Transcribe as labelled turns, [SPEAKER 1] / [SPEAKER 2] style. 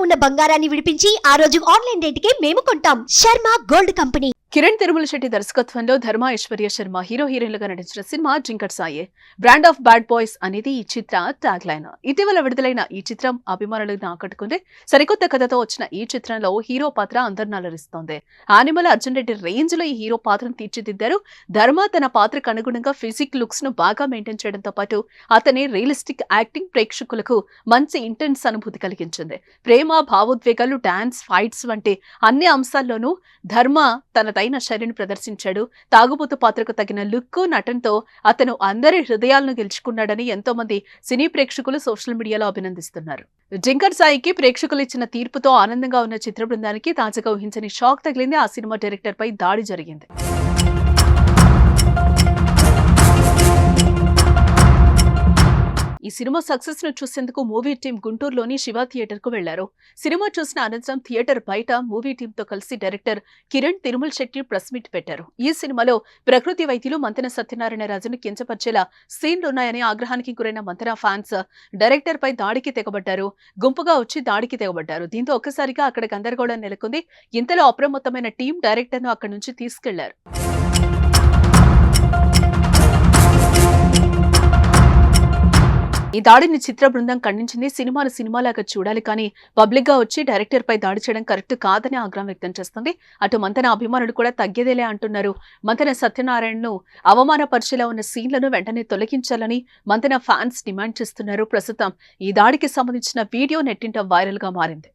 [SPEAKER 1] ఉన్న బంగారాన్ని విడిపించి ఆ రోజు ఆన్లైన్ రేటుకే మేము కొంటాం. Sharma gold company.
[SPEAKER 2] కిరణ్ తిరుమల శెట్టి దర్శకత్వంలో ధర్మ ఐశ్వర్య శర్మ హీరోయిన్లుగా నటించిన సినిమా జింకట్ సాయే. బ్రాండ్ ఆఫ్ బ్యాడ్ బాయ్స్ అనేది ఈ చిత్ర ట్యాగ్ లైన్. ఇటీవల విడుదలైన ఈ చిత్రం అభిమానులను ఆకట్టుకుంది. సరికొత్త కథతో వచ్చిన ఈ చిత్రంలో హీరో పాత్ర అందరిని అలరిస్తోంది. యానిమల్ అర్జున్ రెడ్డి రేంజ్ లో ఈ హీరో పాత్రను తీర్చిదిద్దారు. ధర్మ తన పాత్రకు అనుగుణంగా ఫిజిక్ లుక్స్ ను బాగా మెయింటైన్ చేయడంతో పాటు అతని రియలిస్టిక్ యాక్టింగ్ ప్రేక్షకులకు మంచి ఇంటెన్స్ అనుభూతి కలిగించింది. ప్రేమ, భావోద్వేగాలు, డాన్స్, ఫైట్స్ వంటి అన్ని అంశాల్లోనూ ధర్మ తనదైన శైలిని ప్రదర్శించాడు. తాగుబోతు పాత్రకు తగిన లుక్, నటనతో అతను అందరి హృదయాలను గెలుచుకున్నాడని ఎంతో మంది సినీ ప్రేక్షకులు సోషల్ మీడియాలో అభినందిస్తున్నారు. జింకర్ సాయికి ప్రేక్షకులు ఇచ్చిన తీర్పుతో ఆనందంగా ఉన్న చిత్ర బృందానికి తాజాగా ఊహించని షాక్ తగిలింది. ఆ సినిమా డైరెక్టర్ పై దాడి జరిగింది. ఈ సినిమా సక్సెస్ ను చూసేందుకు మూవీ టీం గుంటూరులోని శివ థియేటర్ కు వెళ్లారు. సినిమా చూసిన అనంతరం థియేటర్ బయట మూవీ టీం తో కలిసి director Kiran Tirumala Shetty press meet పెట్టారు. ఈ సినిమాలో ప్రకృతి వైద్యులు మంతెన సత్యనారాయణ రాజును కించపరిచేలా సీన్లున్నాయని ఆగ్రహానికి గురైన మంతెన ఫ్యాన్స్ డైరెక్టర్ పై దాడికి తెగబడ్డారు. గుంపుగా వచ్చి దాడికి తెగబడ్డారు. దీంతో ఒక్కసారిగా అక్కడ గందరగోళం నెలకొంది. ఇంతలో అప్రమత్తమైన టీం డైరెక్టర్ ను అక్కడి నుంచి తీసుకెళ్లారు. ఈ దాడిని చిత్ర బృందం ఖండించింది. సినిమాను సినిమాలాగా చూడాలి, కానీ పబ్లిక్ గా వచ్చి డైరెక్టర్ పై దాడి చేయడం కరెక్ట్ కాదని ఆగ్రహం వ్యక్తం చేస్తుంది. అటు మంతెన అభిమానులు కూడా తగ్గేదేలే అంటున్నారు. మంతెన సత్యనారాయణను అవమానపరిచేలా ఉన్న సీన్లను వెంటనే తొలగించాలని మంతెన ఫ్యాన్స్ డిమాండ్ చేస్తున్నారు. ప్రస్తుతం ఈ దాడికి సంబంధించిన వీడియో నెట్టింట వైరల్ గా మారింది.